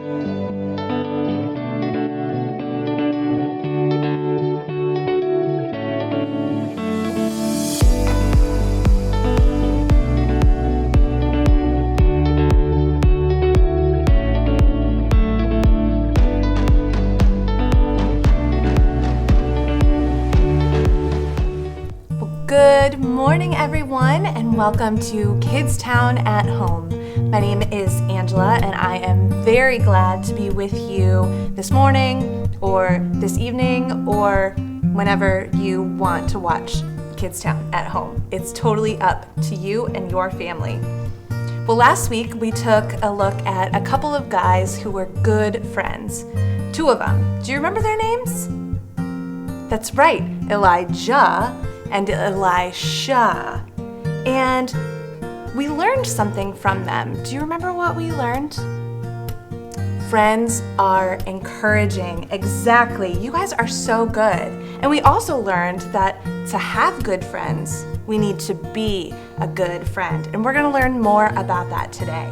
Good morning, everyone, and welcome to Kidstown at Home. My name is Angela, and I am very glad to be with you this morning, or this evening, or whenever you want to watch Kidstown at Home. It's totally up to you and your family. Well, last week we took a look at a couple of guys who were good friends. Two of them. Do you remember their names? That's right, Elijah and Elisha. And we learned something from them. Do you remember what we learned? Friends are encouraging. Exactly. You guys are so good. And we also learned that to have good friends, we need to be a good friend. And we're going to learn more about that today.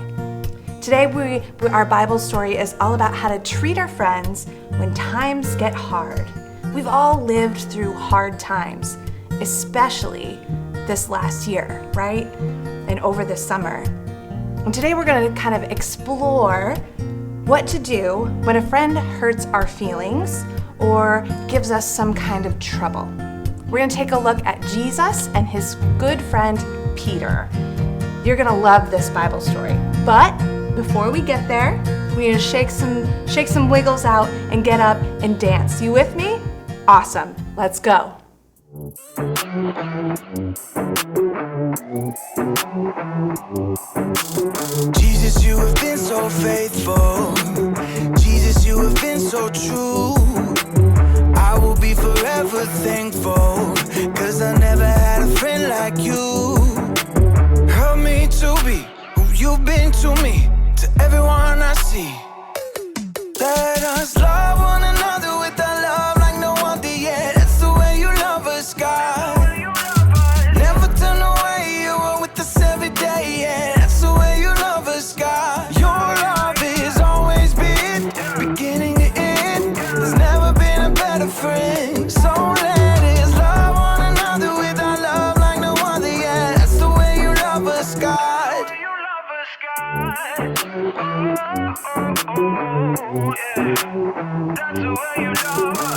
Today, our Bible story is all about how to treat our friends when times get hard. We've all lived through hard times, especially this last year, right? And over the summer. And today we're going to kind of explore what to do when a friend hurts our feelings or gives us some kind of trouble. We're going to take a look at Jesus and his good friend Peter. You're going to love this Bible story. But before we get there, we need to shake some wiggles out and get up and dance. You with me? Awesome. Let's go. Jesus, you have been so faithful. Jesus, you have been so true. I will be forever thankful, 'cause I never had a friend like you. Help me to be who you've been to me, to everyone I see. Let us love one another with our love like no other yet. That's the way you love us, God. Never turn away, you are with us every day, yeah. That's the way you love us, God. Your love has always been beginning to end. There's never been a better friend. So let us love one another with our love like no other, yeah. That's the way you love us, God.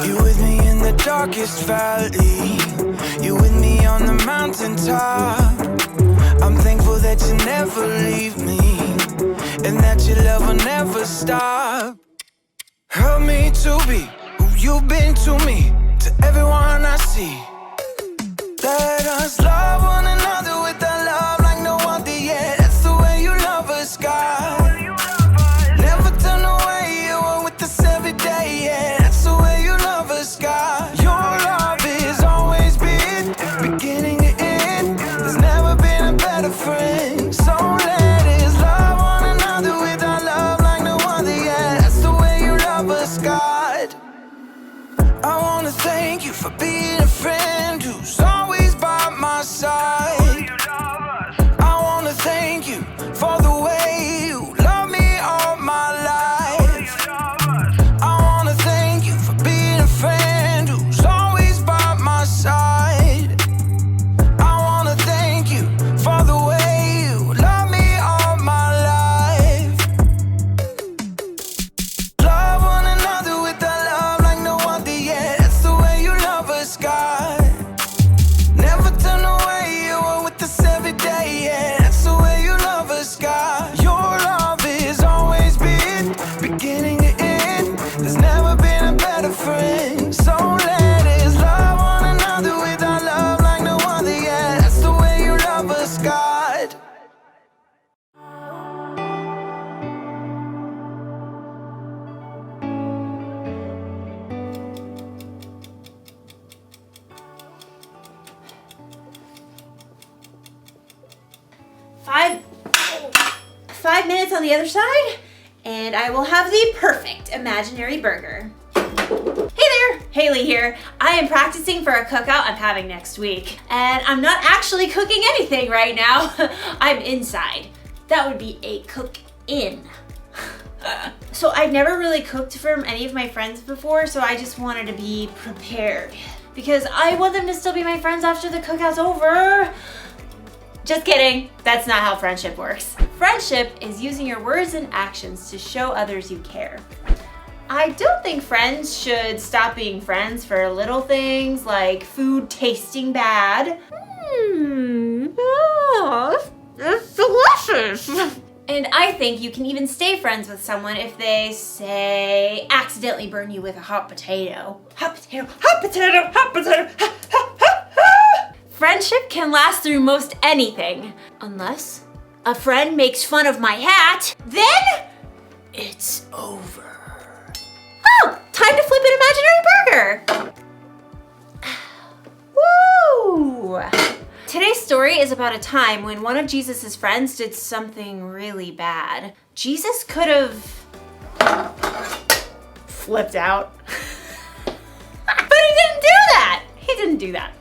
You with me in the darkest valley. You with me on the mountaintop. I'm thankful that you never leave me, and that your love will never stop. Help me to be who you've been to me, to everyone I see. Let us love one another with our love like no other yet. That's the way you love us, God. Never turn away, you are with us every day, yeah. That's the way you love us, God. Your love has always been beginning to end. There's never been a better friend. So let us love one another with our love like no other, yeah. That's the way you love us, God. I wanna thank you for being a friend who's always by my side. I wanna thank you for the way you love me all my life. I wanna thank you for being a friend who's always by my side. I wanna thank you for the way you love me all my life. Love one another with our love like no other, yeah. That's the way you love us, God. Never turn away, you are with us every day, yeah. That's the way you love us, God. Your love has always been beginning to end. There's never been a better friend. So let us love one another with our love like no other, yeah. That's the way you love us, God. Five minutes on the other side, and I will have the perfect imaginary burger. Hey there, Haley here. I am practicing for a cookout I'm having next week, and I'm not actually cooking anything right now. I'm inside. That would be a cook-in. So I've never really cooked for any of my friends before, so I just wanted to be prepared. Because I want them to still be my friends after the cookout's over. Just kidding, that's not how friendship works. Friendship is using your words and actions to show others you care. I don't think friends should stop being friends for little things like food tasting bad. It's delicious. And I think you can even stay friends with someone if they, say, accidentally burn you with a hot potato. Hot potato, hot potato, hot potato, ha, ha, ha, ha. Friendship can last through most anything. Unless a friend makes fun of my hat, then it's over. Oh, time to flip an imaginary burger. Woo! Today's story is about a time when one of Jesus' friends did something really bad. Jesus could have flipped out. But he didn't do that. He didn't do that.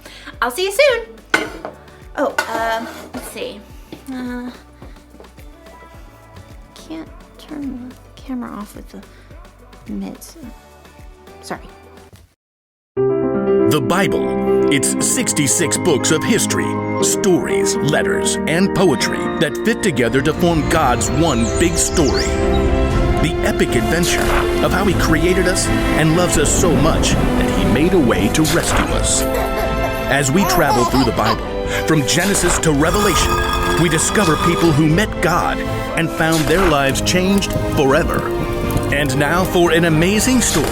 I'll see you soon. Oh, let's see. Can't turn the camera off with the mids. Sorry. The Bible. It's 66 books of history, stories, letters, and poetry that fit together to form God's one big story. The epic adventure of how He created us and loves us so much that He made a way to rescue us. As we travel through the Bible, from Genesis to Revelation, we discover people who met God and found their lives changed forever. And now for an amazing story,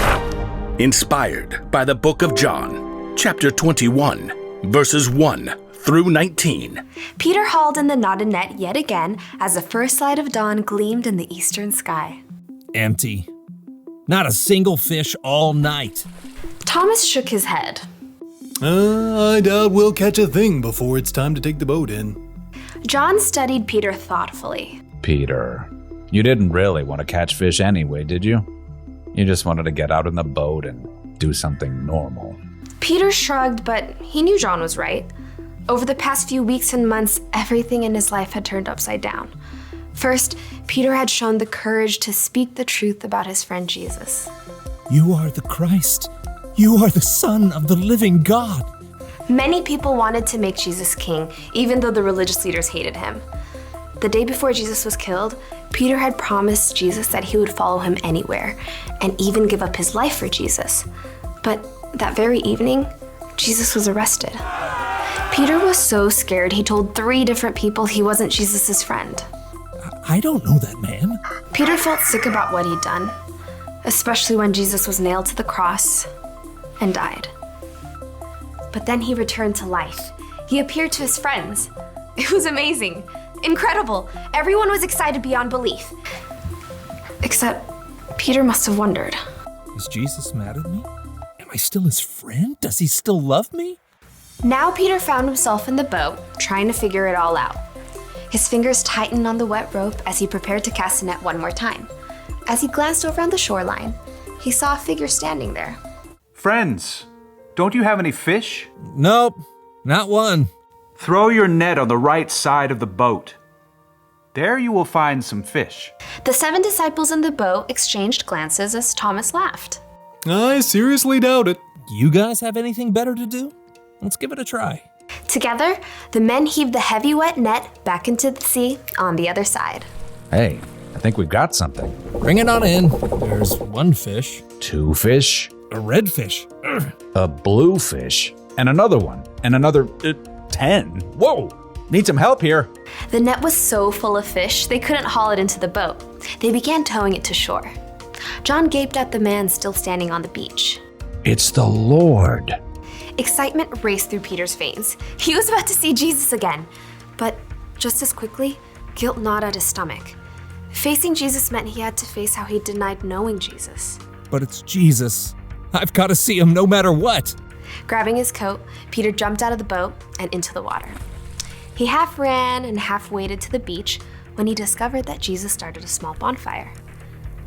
inspired by the book of John, chapter 21, verses 1 through 19. Peter hauled in the knotted net yet again as the first light of dawn gleamed in the eastern sky. Empty. Not a single fish all night. Thomas shook his head. I doubt we'll catch a thing before it's time to take the boat in. John studied Peter thoughtfully. Peter, you didn't really want to catch fish anyway, did you? You just wanted to get out in the boat and do something normal. Peter shrugged, but he knew John was right. Over the past few weeks and months, everything in his life had turned upside down. First, Peter had shown the courage to speak the truth about his friend Jesus. You are the Christ. You are the Son of the living God. Many people wanted to make Jesus king, even though the religious leaders hated him. The day before Jesus was killed, Peter had promised Jesus that he would follow him anywhere, and even give up his life for Jesus. But that very evening, Jesus was arrested. Peter was so scared he told 3 different people he wasn't Jesus' friend. I don't know that man. Peter felt sick about what he'd done, especially when Jesus was nailed to the cross and died. But then he returned to life. He appeared to his friends. It was amazing, incredible. Everyone was excited beyond belief. Except Peter must have wondered. Is Jesus mad at me? Am I still his friend? Does he still love me? Now Peter found himself in the boat, trying to figure it all out. His fingers tightened on the wet rope as he prepared to cast the net one more time. As he glanced over on the shoreline, he saw a figure standing there. Friends, don't you have any fish? Nope, not one. Throw your net on the right side of the boat. There you will find some fish. The 7 disciples in the boat exchanged glances as Thomas laughed. I seriously doubt it. You guys have anything better to do? Let's give it a try. Together, the men heaved the heavy wet net back into the sea on the other side. Hey, I think we've got something. Bring it on in. There's 1 fish. 2 fish. A red fish. A blue fish. And another one. And another 10. Whoa! Need some help here. The net was so full of fish, they couldn't haul it into the boat. They began towing it to shore. John gaped at the man still standing on the beach. It's the Lord. Excitement raced through Peter's veins. He was about to see Jesus again. But just as quickly, guilt gnawed at his stomach. Facing Jesus meant he had to face how he denied knowing Jesus. But it's Jesus. I've got to see him no matter what. Grabbing his coat, Peter jumped out of the boat and into the water. He half ran and half waded to the beach when he discovered that Jesus started a small bonfire.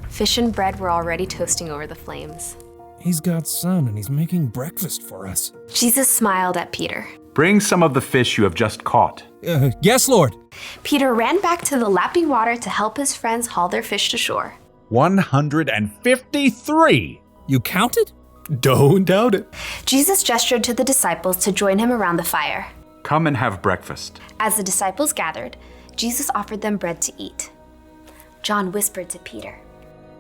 Fish and bread were already toasting over the flames. He's God's son and he's making breakfast for us. Jesus smiled at Peter. Bring some of the fish you have just caught. Yes, Lord. Peter ran back to the lapping water to help his friends haul their fish to shore. 153! You counted? Don't doubt it. Jesus gestured to the disciples to join him around the fire. Come and have breakfast. As the disciples gathered, Jesus offered them bread to eat. John whispered to Peter.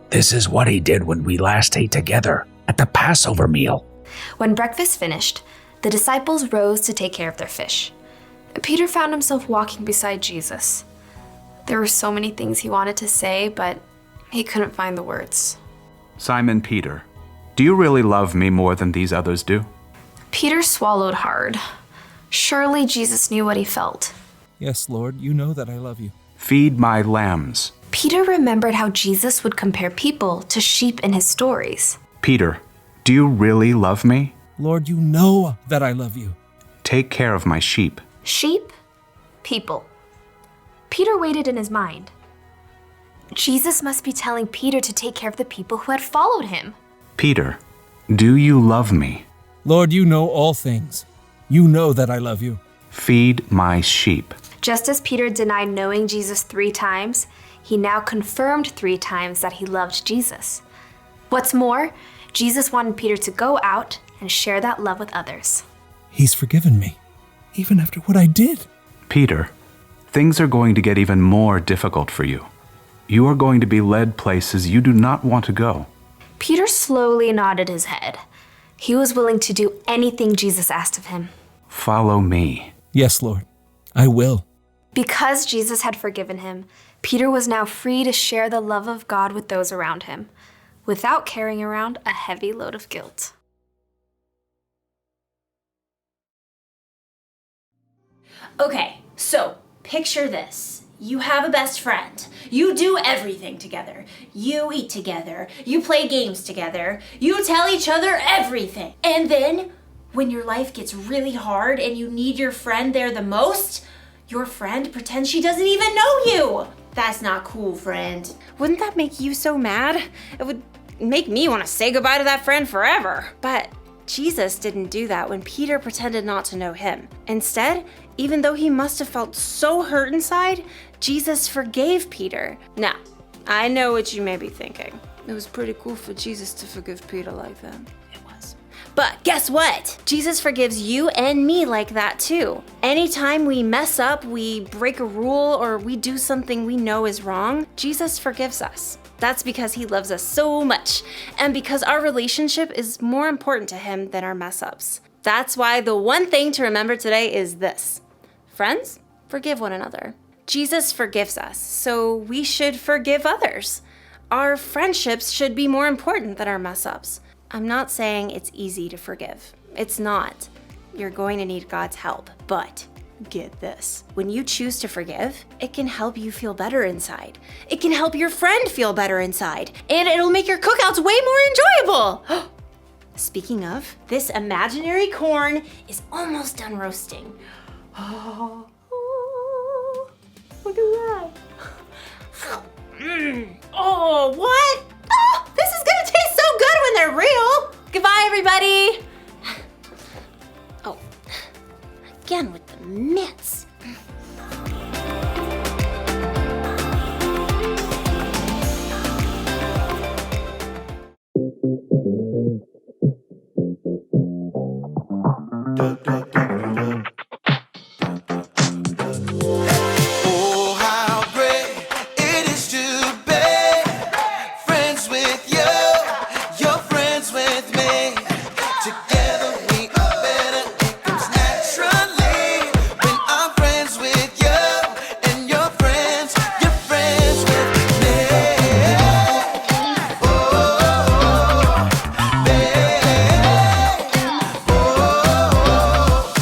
This is what he did when we last ate together at the Passover meal. When breakfast finished, the disciples rose to take care of their fish. Peter found himself walking beside Jesus. There were so many things he wanted to say, but he couldn't find the words. Simon Peter, do you really love me more than these others do? Peter swallowed hard. Surely Jesus knew what he felt. Yes, Lord, you know that I love you. Feed my lambs. Peter remembered how Jesus would compare people to sheep in his stories. Peter, do you really love me? Lord, you know that I love you. Take care of my sheep. Sheep? People. Peter waited in his mind. Jesus must be telling Peter to take care of the people who had followed him. Peter, do you love me? Lord, you know all things. You know that I love you. Feed my sheep. Just as Peter denied knowing Jesus 3 times, he now confirmed 3 times that he loved Jesus. What's more, Jesus wanted Peter to go out and share that love with others. He's forgiven me, even after what I did. Peter, things are going to get even more difficult for you. You are going to be led places you do not want to go. Peter slowly nodded his head. He was willing to do anything Jesus asked of him. Follow me. Yes, Lord, I will. Because Jesus had forgiven him, Peter was now free to share the love of God with those around him, without carrying around a heavy load of guilt. Okay, so picture this. You have a best friend. You do everything together. You eat together. You play games together. You tell each other everything. And then, when your life gets really hard and you need your friend there the most, your friend pretends she doesn't even know you. That's not cool, friend. Wouldn't that make you so mad? It would make me want to say goodbye to that friend forever. But Jesus didn't do that when Peter pretended not to know him. Instead, even though he must have felt so hurt inside, Jesus forgave Peter. Now, I know what you may be thinking. It was pretty cool for Jesus to forgive Peter like that. It was. But guess what? Jesus forgives you and me like that too. Anytime we mess up, we break a rule, or we do something we know is wrong, Jesus forgives us. That's because he loves us so much, and because our relationship is more important to him than our mess-ups. That's why the one thing to remember today is this. Friends, forgive one another. Jesus forgives us, so we should forgive others. Our friendships should be more important than our mess-ups. I'm not saying it's easy to forgive. It's not. You're going to need God's help, but get this. When you choose to forgive, it can help you feel better inside. It can help your friend feel better inside, and it'll make your cookouts way more enjoyable. Speaking of, this imaginary corn is almost done roasting. Oh, look at that. Oh, what? Oh, this is gonna taste so good when they're real. Goodbye, everybody. Oh, again with the mitts. Oh, how great it is to be friends with you. You're friends with me. Together we are better. It comes naturally when I'm friends with you and you're friends with me. Oh, babe. Oh,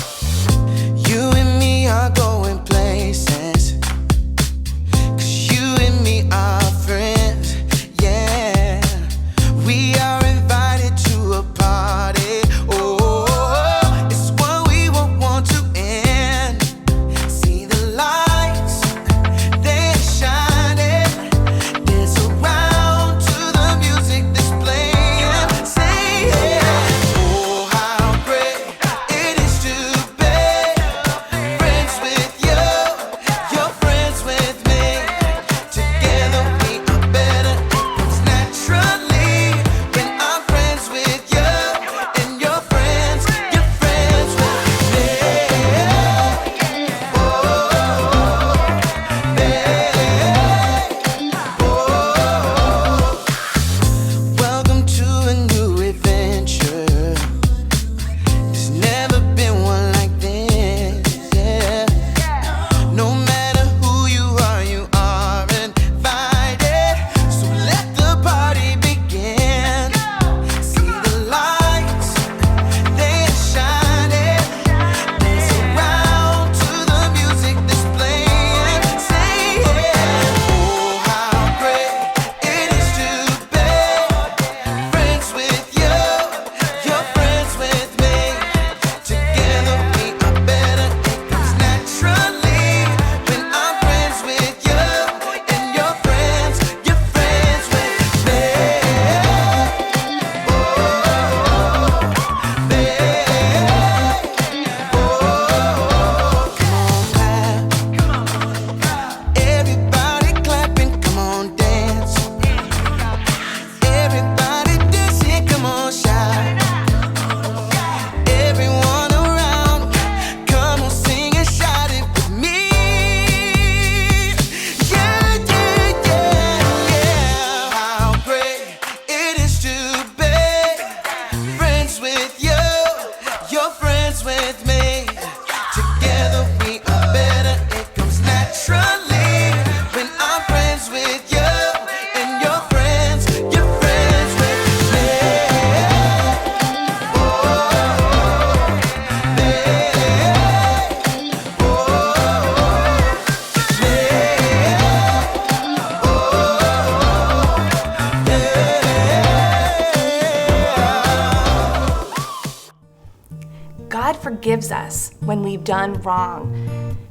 forgives us when we've done wrong,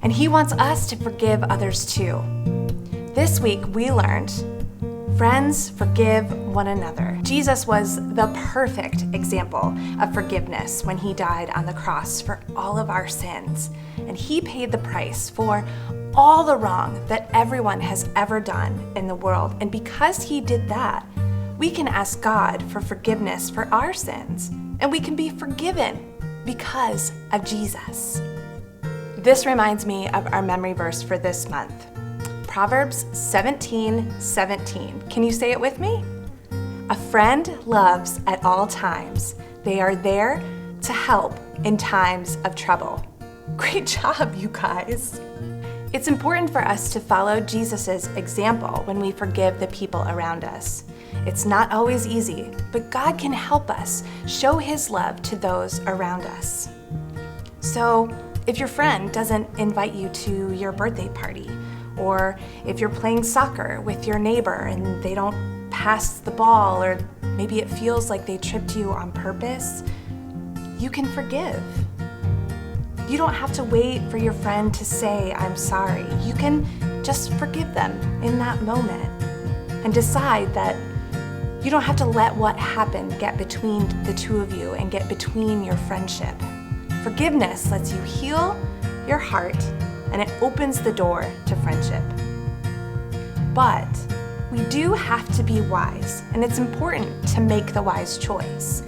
and He wants us to forgive others too. This week we learned, friends, forgive one another. Jesus was the perfect example of forgiveness when He died on the cross for all of our sins, and He paid the price for all the wrong that everyone has ever done in the world. And because He did that, we can ask God for forgiveness for our sins, and we can be forgiven because of Jesus. This reminds me of our memory verse for this month, Proverbs 17:17. Can you say it with me? A friend loves at all times. They are there to help in times of trouble. Great job, you guys. It's important for us to follow Jesus' example when we forgive the people around us. It's not always easy, but God can help us show His love to those around us. So, if your friend doesn't invite you to your birthday party, or if you're playing soccer with your neighbor and they don't pass the ball, or maybe it feels like they tripped you on purpose, you can forgive. You don't have to wait for your friend to say, "I'm sorry." You can just forgive them in that moment and decide that you don't have to let what happened get between the two of you and get between your friendship. Forgiveness lets you heal your heart, and it opens the door to friendship. But we do have to be wise, and it's important to make the wise choice.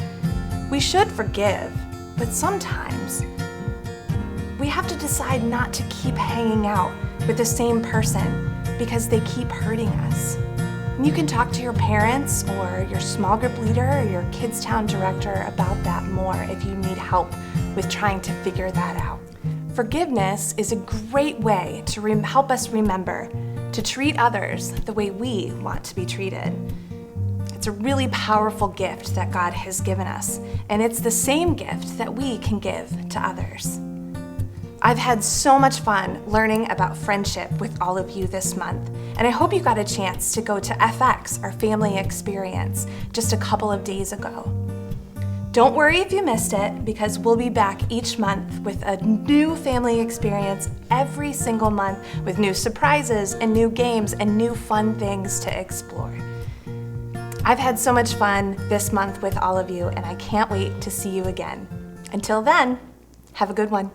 We should forgive, but sometimes we have to decide not to keep hanging out with the same person because they keep hurting us. And you can talk to your parents or your small group leader or your Kidstown director about that more if you need help with trying to figure that out. Forgiveness is a great way to help us remember to treat others the way we want to be treated. It's a really powerful gift that God has given us, and it's the same gift that we can give to others. I've had so much fun learning about friendship with all of you this month, and I hope you got a chance to go to FX, our family experience, just a couple of days ago. Don't worry if you missed it, because we'll be back each month with a new family experience every single month with new surprises and new games and new fun things to explore. I've had so much fun this month with all of you, and I can't wait to see you again. Until then, have a good one.